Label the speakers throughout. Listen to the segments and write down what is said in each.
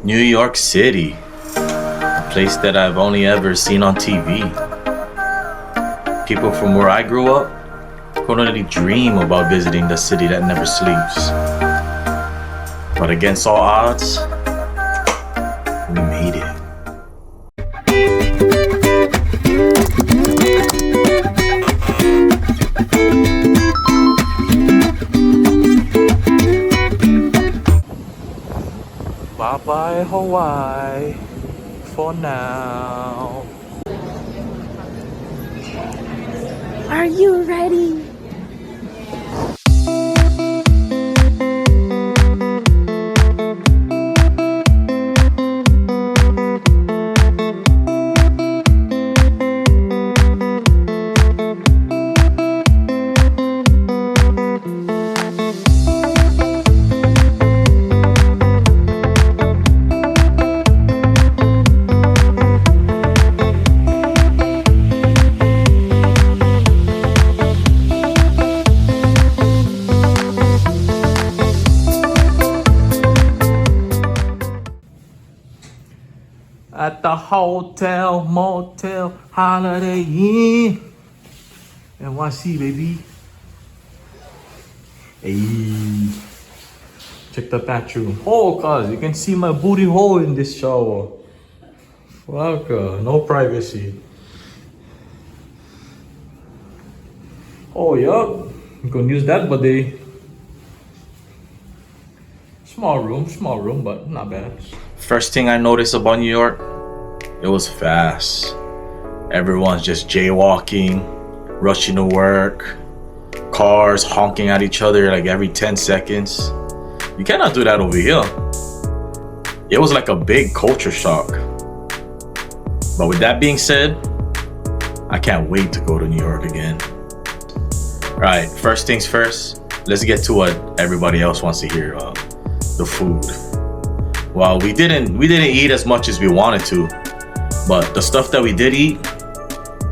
Speaker 1: New York City, a place that I've only ever seen on TV. People from where I grew up could only dream about visiting the city that never sleeps. But against all odds, we made it. Bye-bye Hawaii for now.
Speaker 2: Are you ready?
Speaker 1: At the hotel, motel, Holiday Inn, NYC, baby. Hey, check the bathroom. Oh, cuz you can see my booty hole in this shower. Fuck, no privacy. Oh, yup. You can use that, buddy. Small room, but not bad. First thing I noticed about New York, it was fast. Everyone's just jaywalking, rushing to work, cars honking at each other like every 10 seconds. You cannot do that over here. It was like a big culture shock. But with that being said, I can't wait to go to New York again. Right, first things first, let's get to what everybody else wants to hear, the food. Well, we didn't eat as much as we wanted to, but the stuff that we did eat,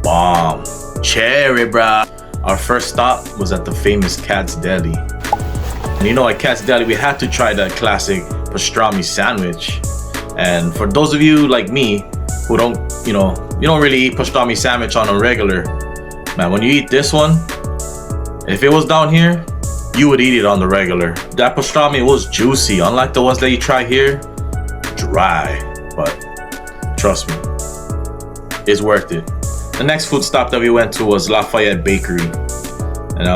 Speaker 1: bomb. Cherry, bruh. Our first stop was at the famous Katz Deli. And you know, at Katz Deli, we had to try that classic pastrami sandwich. And for those of you like me who don't, you don't really eat pastrami sandwich on a regular, man, when you eat this one, if it was down here, you would eat it on the regular. That pastrami was juicy, unlike the ones that you try here, dry. But trust me, it's worth it. The next food stop that we went to was Lafayette Bakery. And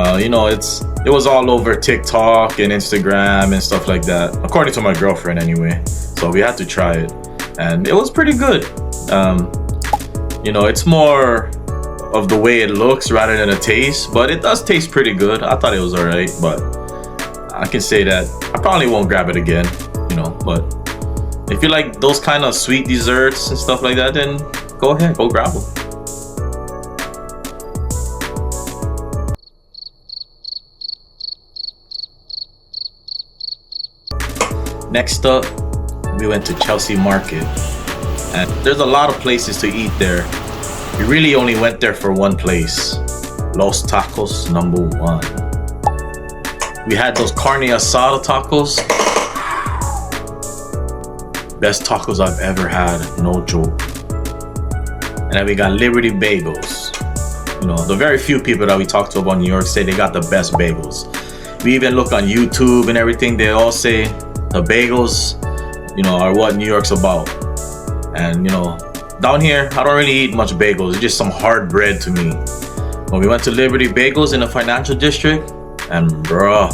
Speaker 1: it was all over TikTok and Instagram and stuff like that, according to my girlfriend anyway. So we had to try it, and it was pretty good. It's more of the way it looks rather than a taste, but it does taste pretty good. I thought it was alright, but I can say that I probably won't grab it again, but if you like those kind of sweet desserts and stuff like that, then go ahead, go grab them. Next up, we went to Chelsea Market, and there's a lot of places to eat there. We really only went there for one place, Los Tacos number 1. We had those carne asada tacos. Best tacos I've ever had, no joke. And then we got Liberty Bagels. The very few people that we talked to about New York say they got the best bagels. We even look on YouTube and everything, they all say the bagels, are what New York's about. And down here, I don't really eat much bagels. It's just some hard bread to me. When we went to Liberty Bagels in the financial district, and bruh,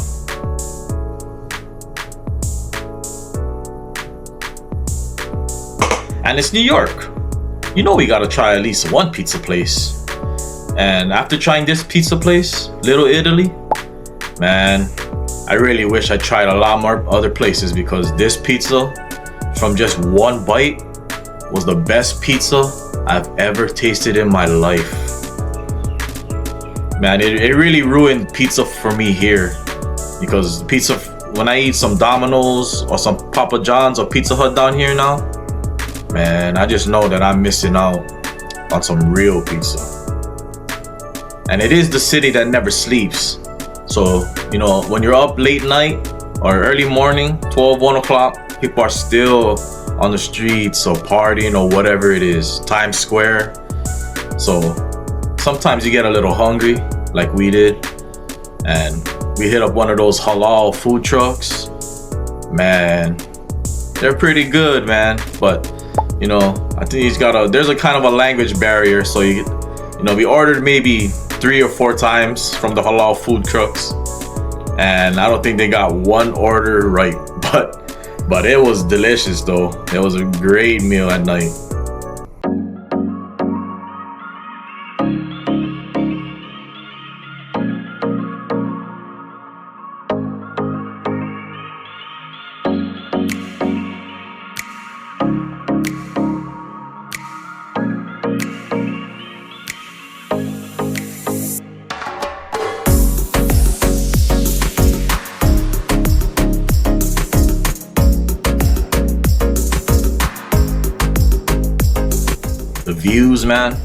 Speaker 1: and it's New York. We gotta try at least one pizza place. And after trying this pizza place, Little Italy, man, I really wish I tried a lot more other places, because this pizza, from just one bite, was the best pizza I've ever tasted in my life. Man, it really ruined pizza for me here, because pizza, when I eat some Domino's or some Papa John's or Pizza Hut down here now, man, I just know that I'm missing out on some real pizza. And it is the city that never sleeps. So, when you're up late night or early morning, 12, 1 o'clock, people are still on the streets or partying or whatever it is, Times Square. So sometimes you get a little hungry like we did, and we hit up one of those halal food trucks. Man, they're pretty good, man. But you know, I think there's a kind of a language barrier. So you know, we ordered maybe 3 or 4 times from the halal food trucks, and I don't think they got one order right. But it was delicious though. It was a great meal at night. The views, man,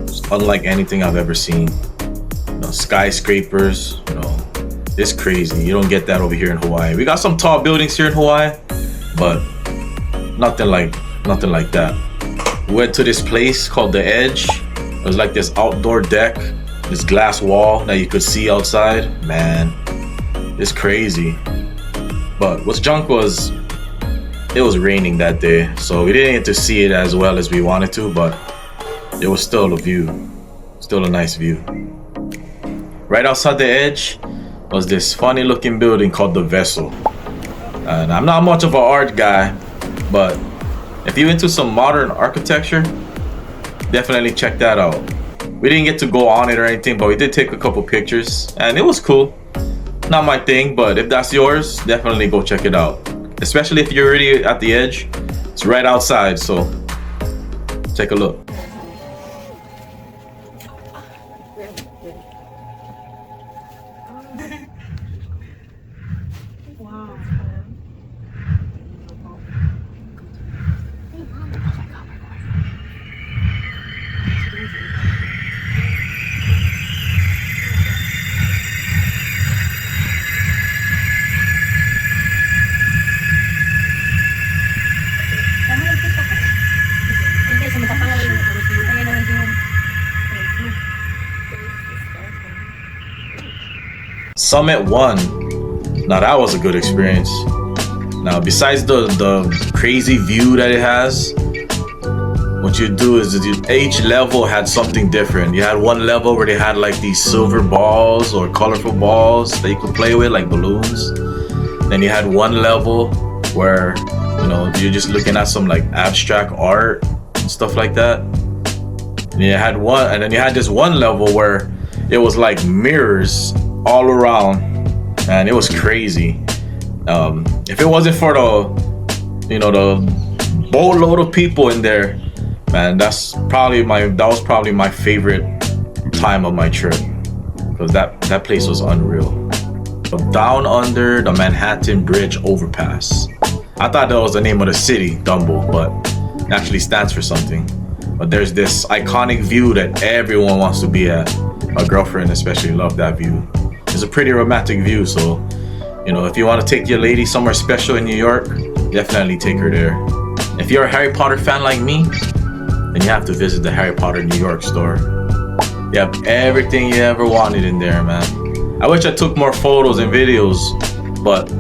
Speaker 1: it's unlike anything I've ever seen. You know, skyscrapers, you know, it's crazy. You don't get that over here in Hawaii. We got some tall buildings here in Hawaii, but nothing like that. We went to this place called The Edge. It was like this outdoor deck, this glass wall that you could see outside. Man, it's crazy. But what's junk was, it was raining that day, so we didn't get to see it as well as we wanted to, but it was still a view, still a nice view. Right outside The Edge was this funny looking building called The Vessel. And I'm not much of an art guy, but if you're into some modern architecture, definitely check that out. We didn't get to go on it or anything, but we did take a couple pictures, and it was cool. Not my thing, but if that's yours, definitely go check it out. Especially if you're already at The Edge, it's right outside, so take a look. Summit 1. Now that was a good experience. Now besides the crazy view that it has, what you do is each level had something different. You had one level where they had like these silver balls or colorful balls that you could play with, like balloons. Then you had one level where, you know, you're just looking at some like abstract art and stuff like that. And you had one, and then you had this one level where it was like mirrors all around, and it was crazy. If it wasn't for the boatload of people in there, man, that was probably my favorite time of my trip, because that place was unreal. Down under the Manhattan Bridge overpass. I thought that was the name of the city, DUMBO, but it actually stands for something. But there's this iconic view that everyone wants to be at. My girlfriend especially loved that view. It's a pretty romantic view, so you know, if you want to take your lady somewhere special in New York, definitely take her there. If you're a Harry Potter fan like me, then you have to visit the Harry Potter New York store. You have everything you ever wanted in there, man. I wish I took more photos and videos, but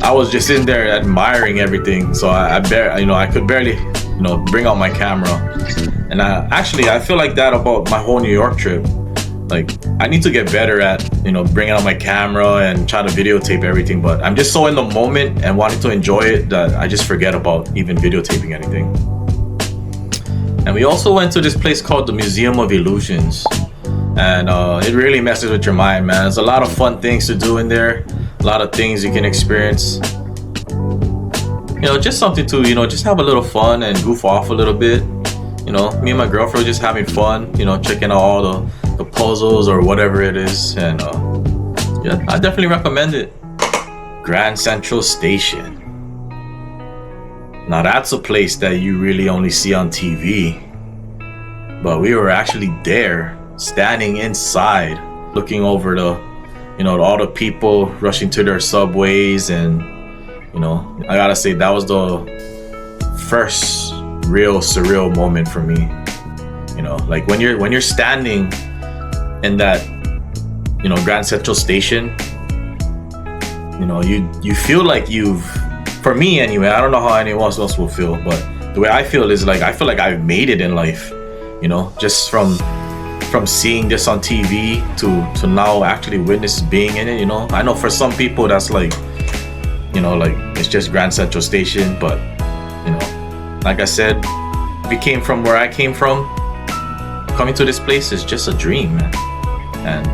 Speaker 1: I was just in there admiring everything, so I could barely, you know, bring out my camera. And I feel like that about my whole New York trip. Like, I need to get better at, you know, bringing out my camera and try to videotape everything, but I'm just so in the moment and wanting to enjoy it that I just forget about even videotaping anything. And we also went to this place called the Museum of Illusions, and it really messes with your mind, man. There's a lot of fun things to do in there, a lot of things you can experience. You know, just something to, you know, just have a little fun and goof off a little bit. You know, me and my girlfriend were just having fun, you know, checking out all the puzzles or whatever it is, and yeah, I definitely recommend it. Grand Central Station. Now that's a place that you really only see on TV, but we were actually there, standing inside, looking over all the people rushing to their subways, and you know, I gotta say that was the first real surreal moment for me. You know, like when you're standing in that, you know, Grand Central Station, you know, you feel like for me anyway, I don't know how anyone else will feel, but the way I feel is like I feel like I've made it in life, you know, just from seeing this on TV to now actually witness being in it. You know, I know for some people that's like, you know, like it's just Grand Central Station, but you know, like I said, if you came from where I came from, coming to this place is just a dream, man. And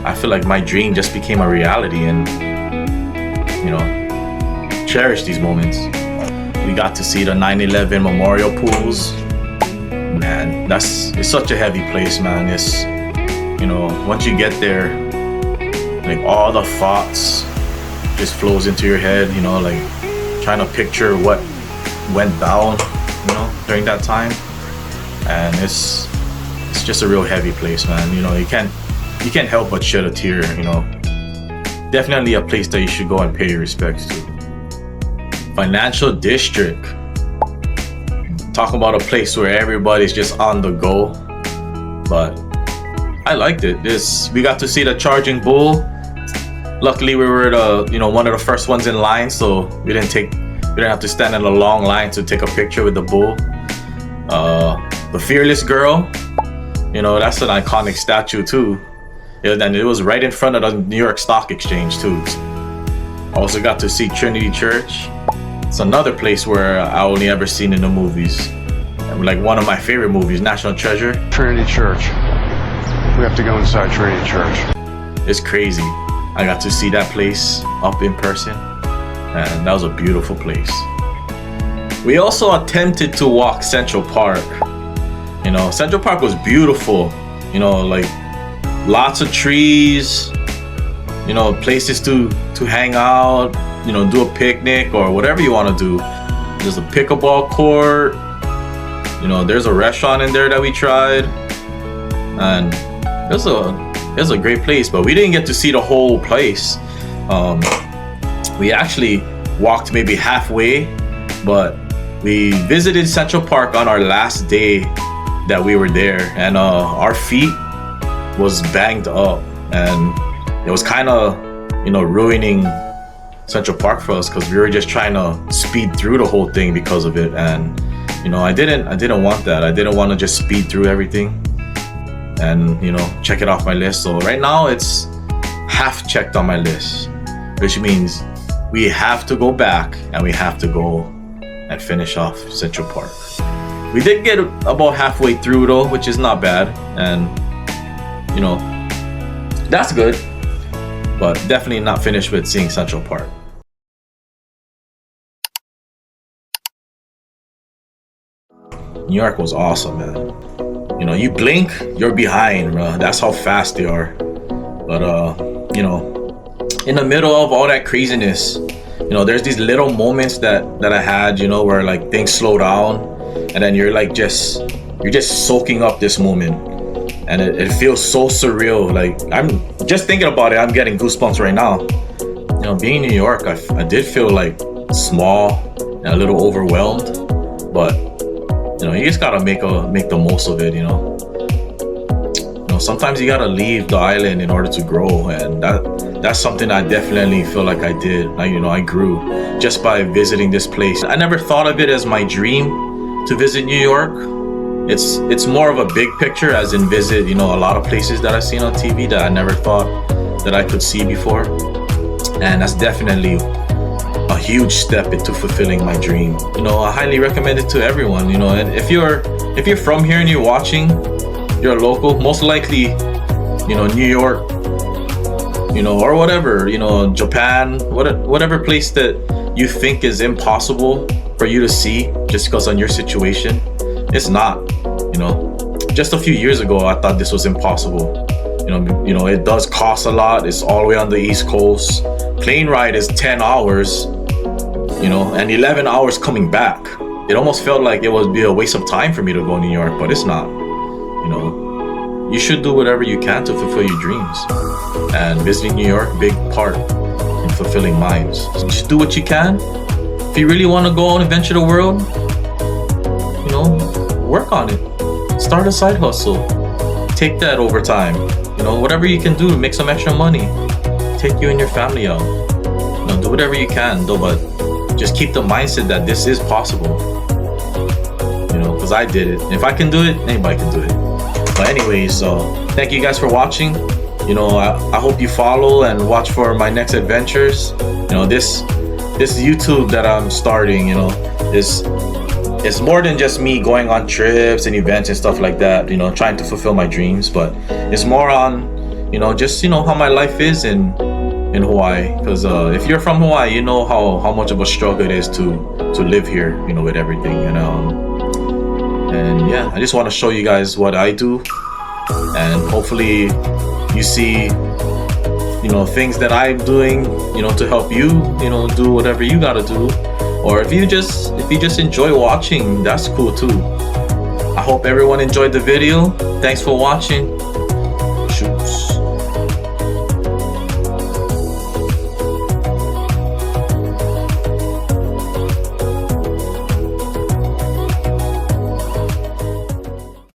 Speaker 1: I feel like my dream just became a reality, and you know, cherish these moments. We got to see the 9/11 memorial pools. Man, it's such a heavy place, man. It's, you know, once you get there, like all the thoughts just flows into your head, you know, like trying to picture what went down, you know, during that time. And it's just a real heavy place, man. You know, you can't help but shed a tear, you know. Definitely a place that you should go and pay your respects to. Financial District. Talk about a place where everybody's just on the go, but I liked it. We got to see the charging bull. Luckily, we were one of the first ones in line, so we didn't have to stand in a long line to take a picture with the bull. The Fearless Girl, you know, that's an iconic statue too. And it was right in front of the New York Stock Exchange too. Also got to see Trinity Church. It's another place where I only ever seen in the movies. And like one of my favorite movies, National Treasure.
Speaker 3: Trinity Church. We have to go inside Trinity Church.
Speaker 1: It's crazy. I got to see that place up in person, and that was a beautiful place. We also attempted to walk Central Park. You know, Central Park was beautiful. You know, like lots of trees, you know, places to hang out, you know, do a picnic or whatever you want to do. There's a pickleball court, you know, there's a restaurant in there that we tried, and it was a great place, but we didn't get to see the whole place. We actually walked maybe halfway, but we visited Central Park on our last day that we were there, and our feet was banged up, and it was kind of, you know, ruining Central Park for us because we were just trying to speed through the whole thing because of it. And you know, I didn't want that. I didn't want to just speed through everything and, you know, check it off my list. So right now it's half checked on my list, which means we have to go back and we have to go and finish off Central Park. We did get about halfway through though, which is not bad, and you know, that's good, but definitely not finished with seeing Central Park. New York was awesome, man. You know, you blink, you're behind, bro. That's how fast they are. But you know, in the middle of all that craziness, you know, there's these little moments that I had, you know, where like things slow down, and then you're just soaking up this moment, and it feels so surreal. Like, I'm just thinking about it, I'm getting goosebumps right now. You know, being in New York, I did feel like small and a little overwhelmed, but you know, you just gotta make the most of it. You know, sometimes you gotta leave the island in order to grow, and that's something I definitely feel like I did. I grew just by visiting this place. I never thought of it as my dream to visit New York. It's more of a big picture, as in visit, you know, a lot of places that I've seen on TV that I never thought that I could see before, and that's definitely a huge step into fulfilling my dream. You know, I highly recommend it to everyone. You know, and if you're from here and you're watching, you're a local, most likely, you know, New York, you know, or whatever, you know, Japan, whatever place that you think is impossible for you to see just because on your situation, it's not. You know, just a few years ago, I thought this was impossible. You know, it does cost a lot. It's all the way on the East Coast. Plane ride is 10 hours, you know, and 11 hours coming back. It almost felt like it would be a waste of time for me to go to New York, but it's not. You know, you should do whatever you can to fulfill your dreams. And visiting New York, big part in fulfilling mine. So just do what you can. If you really want to go out and adventure the world, work on it. Start a side hustle. Take that over time. Whatever you can do to make some extra money. Take you and your family out. Do whatever you can, though, but just keep the mindset that this is possible. Because I did it. If I can do it, anybody can do it. But anyways, thank you guys for watching. I hope you follow and watch for my next adventures. This YouTube that I'm starting, it's more than just me going on trips and events and stuff like that, trying to fulfill my dreams, but it's more on, just, how my life is in Hawaii. Because if you're from Hawaii, you know how much of a struggle it is to live here, with everything. And yeah, I just want to show you guys what I do, and hopefully you see things that I'm doing to help you do whatever you gotta do. Or if you just enjoy watching, that's cool too. I hope everyone enjoyed the video. Thanks for watching.